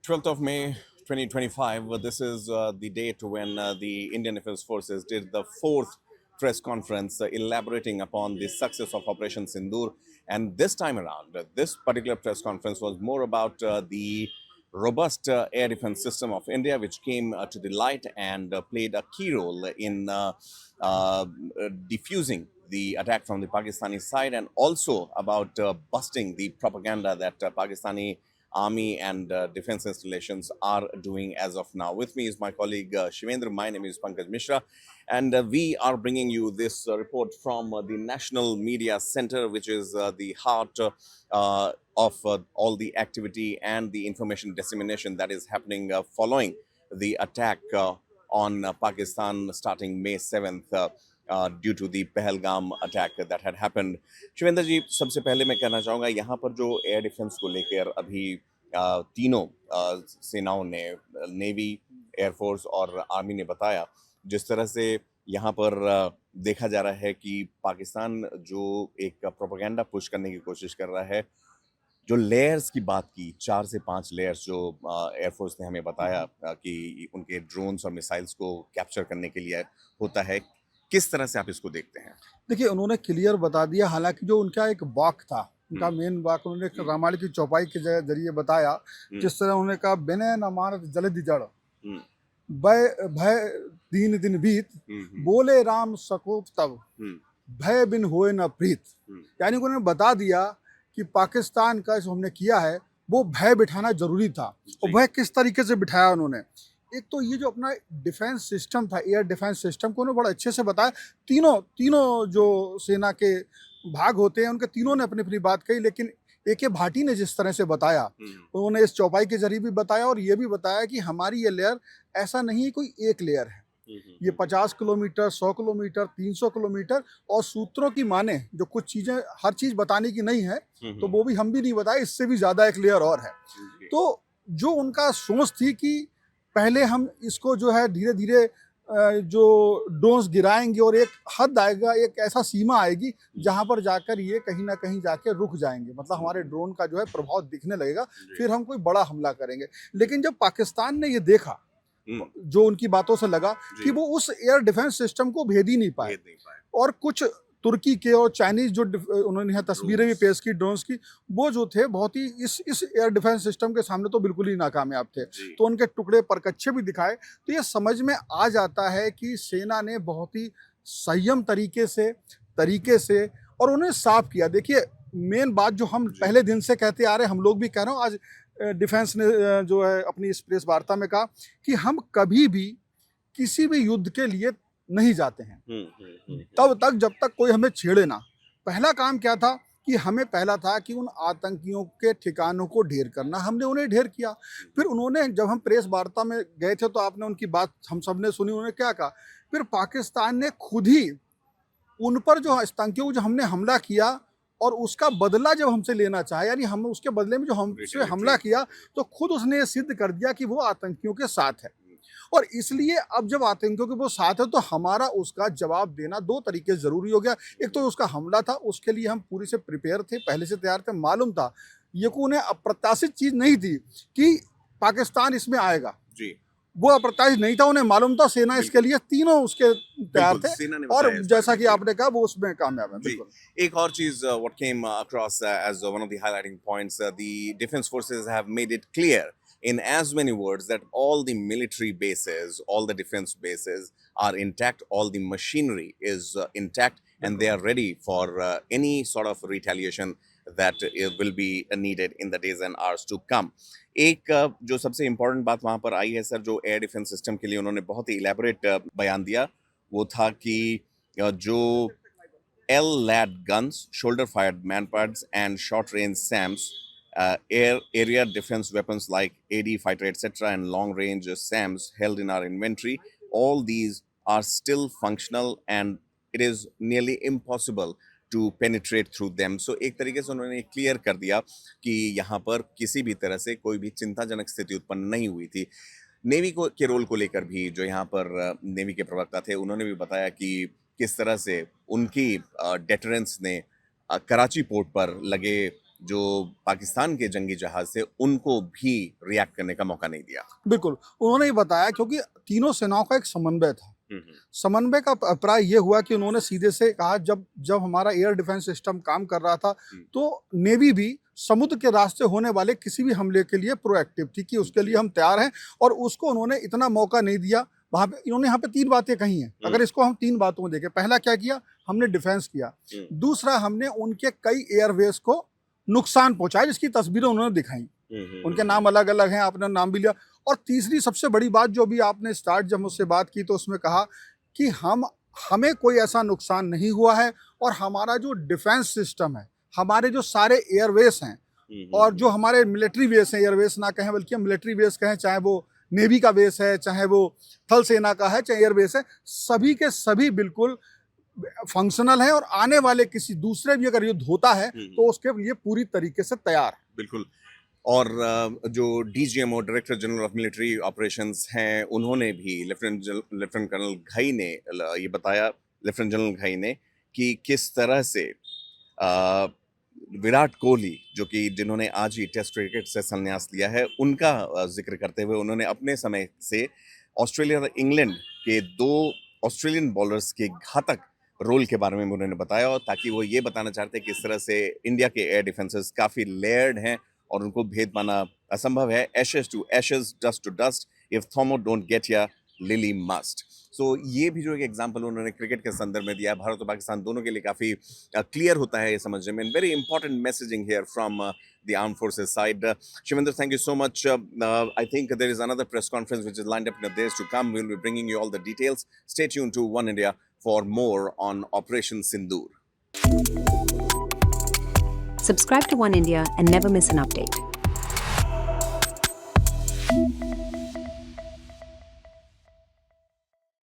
12th of May 2025. This is the date when the Indian Defence Forces did the fourth press conference elaborating upon the success of Operation Sindoor. And this time around, this particular press conference was more about the robust air defense system of India, which came to the light and played a key role in diffusing the attack from the Pakistani side, and also about busting the propaganda that Pakistani army and defense installations are doing as of now. With me is my colleague Shivendra. My name is Pankaj Mishra, and we are bringing you this report from the National Media Center, which is the heart of all the activity and the information dissemination that is happening following the attack on Pakistan starting May 7th. Due to the Pahalgam attack that had happened. Shivendra ji, सबसे पहले मैं कहना चाहूँगा यहाँ पर जो air defence को लेकर अभी तीनों सेनाओं ने, नेवी, एयरफोर्स और आर्मी ने बताया, जिस तरह से यहाँ पर देखा जा रहा है कि पाकिस्तान जो एक प्रोपेगेंडा पुश करने की कोशिश कर रहा है, जो लेयर्स की बात की, 4 से 5 लेयर्स जो एयरफोर्स ने हमें बताया कि उनके ड्रोन्स और मिसाइल्स को कैप्चर करने के लिए होता है, किस तरह से आप इसको देखते हैं? देखिए, उन्होंने क्लियर बता दिया। हालांकि जो उनका एक वाक था, उनका मेन वाक, उन्होंने रामायण की चौपाई के जरिए बताया। जिस तरह उन्होंने कहा, बिने न मानत जलधि जड़, भय भय दीन दिन बीत, बोले राम सकोप तब, भय बिन होए न प्रीत। यानी उन्होंने बता दिया कि पाकिस्तान का जो हमने किया है वो भय बिठाना जरूरी था। और भय किस तरीके से बिठाया उन्होंने, एक तो ये जो अपना डिफेंस सिस्टम था, एयर डिफेंस सिस्टम को उन्होंने बड़ा अच्छे से बताया। तीनों जो सेना के भाग होते हैं, उनके तीनों ने अपनी अपनी बात कही। लेकिन AK भाटी ने जिस तरह से बताया, उन्होंने इस चौपाई के जरिए भी बताया और ये भी बताया कि हमारी ये लेयर ऐसा नहीं है कोई एक लेयर है, ये 50 किलोमीटर, 100 किलोमीटर, 300 किलोमीटर। और सूत्रों की माने जो कुछ चीजें हर चीज बताने की नहीं है, तो वो भी हम भी नहीं बताए, इससे भी ज्यादा एक लेयर और है। तो जो उनका सोच थी कि पहले हम इसको जो है धीरे धीरे जो ड्रोन्स गिराएंगे और एक हद आएगा, एक ऐसा सीमा आएगी जहां पर जाकर ये कहीं ना कहीं जाके रुक जाएंगे, मतलब हमारे ड्रोन का जो है प्रभाव दिखने लगेगा, फिर हम कोई बड़ा हमला करेंगे। लेकिन जब पाकिस्तान ने ये देखा, जो उनकी बातों से लगा कि वो उस एयर डिफेंस सिस्टम को भेद ही नहीं पाए, और कुछ तुर्की के और चाइनीज जो उन्होंने यहाँ तस्वीरें भी पेश की ड्रोन्स की, वो जो थे बहुत ही इस एयर डिफेंस सिस्टम के सामने तो बिल्कुल ही नाकामयाब थे। तो उनके टुकड़े परकच्चे भी दिखाए। तो ये समझ में आ जाता है कि सेना ने बहुत ही संयम तरीके से और उन्हें साफ किया। देखिए, मेन बात जो हम पहले दिन से कहते आ रहे, हम लोग भी कह रहे हो, आज डिफेंस ने जो है अपनी इस प्रेस वार्ता में कहा कि हम कभी भी किसी भी युद्ध के लिए नहीं जाते हैं तब तक जब तक कोई हमें छेड़े ना। पहला काम क्या था कि हमें पहला था कि उन आतंकियों के ठिकानों को ढेर करना। हमने उन्हें ढेर किया। फिर उन्होंने, जब हम प्रेस वार्ता में गए थे तो आपने उनकी बात हम सब ने सुनी, उन्होंने क्या कहा, फिर पाकिस्तान ने खुद ही उन पर जो आतंकियों को जो हमने हमला किया और उसका बदला जब हमसे लेना चाहे, यानी हम उसके बदले में जो हमसे हमला किया, तो खुद उसने ये सिद्ध कर दिया कि वो आतंकियों के साथ है। और इसलिए अब जब आतंकियों के वो साथ है, तो हमारा उसका जवाब देना दो तरीके जरूरी हो गया। एक तो उसका हमला था, उसके लिए हम पूरी से प्रिपेयर थे, पहले से तैयार थे, मालूम था। ये को उन्हें अप्रत्याशित चीज नहीं थी कि पाकिस्तान इसमें आएगा जी, वो अप्रत्याशित नहीं था, उन्हें मालूम था। सेना इसके लिए तीनों उसके तैयार थे, और जैसा कि आपने कहा वो उसमें कामयाब है। बिल्कुल। एक और चीज, what came across as one of the highlighting points, the defense forces have made it clear in as many words that all the military bases, all the defense bases are intact, all the machinery is intact, and they are ready for any sort of retaliation that will be needed in the days and hours to come. एक जो सबसे important बात वहाँ पर आई है sir, जो air defence system के लिए उन्होंने बहुत ही इलेबोरेट बयान दिया, वो था कि जो LLAD guns, shoulder fired manpads and short range SAMs, area defense weapons like AD fighter etc. and long range SAMs held in our inventory, all these are still functional and it is nearly impossible to penetrate through them. So एक तरीके से उन्होंने clear कर दिया कि यहाँ पर किसी भी तरह से कोई भी चिंताजनक स्थिति उत्पन्न नहीं हुई थी। नेवी को के रोल को लेकर भी जो यहाँ पर नेवी के प्रवक्ता थे, उन्होंने भी बताया कि किस तरह से उनकी डेटरेंस ने कराची पोर्ट पर लगे जो पाकिस्तान के जंगी जहाज थे उनको भी रिएक्ट करने का मौका नहीं दिया। बिल्कुल, उन्होंने ये बताया क्योंकि तीनों सेनाओं का एक समन्वय था। हम्म, समन्वय का अभिप्राय ये हुआ कि उन्होंने सीधे से कहा जब जब हमारा एयर डिफेंस सिस्टम काम कर रहा था तो नेवी भी समुद्र के रास्ते होने वाले किसी भी हमले के लिए प्रोएक्टिव थी कि उसके लिए हम तैयार हैं, और उसको उन्होंने इतना मौका नहीं दिया। वहाँ पे इन्होंने यहाँ पे 3 बातें कही हैं। अगर इसको हम 3 बातों में देखें, पहला क्या किया, हमने डिफेंस किया। दूसरा, हमने उनके कई एयरवेज को नुकसान पहुंचाया जिसकी तस्वीरें उन्होंने दिखाई। उनके नाम अलग अलग हैं, आपने नाम भी लिया। और तीसरी सबसे बड़ी बात जो भी आपने स्टार्ट जब मुझसे बात की तो उसमें कहा कि हमें कोई ऐसा नुकसान नहीं हुआ है, और हमारा जो डिफेंस सिस्टम है, हमारे जो सारे एयरवेस हैं और जो हमारे मिलिट्री बेस हैं, एयरवेस ना कहें बल्कि हम मिलिट्री बेस कहें, चाहे वो नेवी का बेस है, चाहे वो थल सेना का है, चाहे एयरबेस है, सभी के सभी बिल्कुल फंक्शनल है, और आने वाले किसी दूसरे भी अगर युद्ध होता है तो उसके लिए पूरी तरीके से तैयार है। बिल्कुल। और जो DGMO director general of military operations हैं, उन्होंने भी लेफ्टिनेंट कर्नल घई ने ये बताया, लेफ्टिनेंट जनरल घई ने, कि किस तरह से विराट कोहली जो कि जिन्होंने आज ही टेस्ट क्रिकेट से संन्यास लिया है, उनका जिक्र करते हुए उन्होंने अपने समय से ऑस्ट्रेलिया और इंग्लैंड के 2 ऑस्ट्रेलियन बॉलर्स के घातक रोल के बारे में उन्होंने बताया, और ताकि वो ये बताना चाहते हैं किस तरह से इंडिया के एयर डिफेंसेस काफ़ी लेयर्ड हैं और उनको भेद पाना असंभव है। Ashes to ashes, dust to dust, if Thommo don't get ya Lillee must. So ये भी जो एक एग्जाम्पल उन्होंने क्रिकेट के संदर्भ में दिया, भारत और पाकिस्तान दोनों के लिए काफ़ी क्लियर होता है ये समझने में। Very important messaging here from the armed forces side. Shivendra, thank you so much. I think there is another press conference which is lined up in the days to come. We'll be bringing you all the details. Stay tuned to One India for more on Operation Sindoor. Subscribe to One India and never miss an update.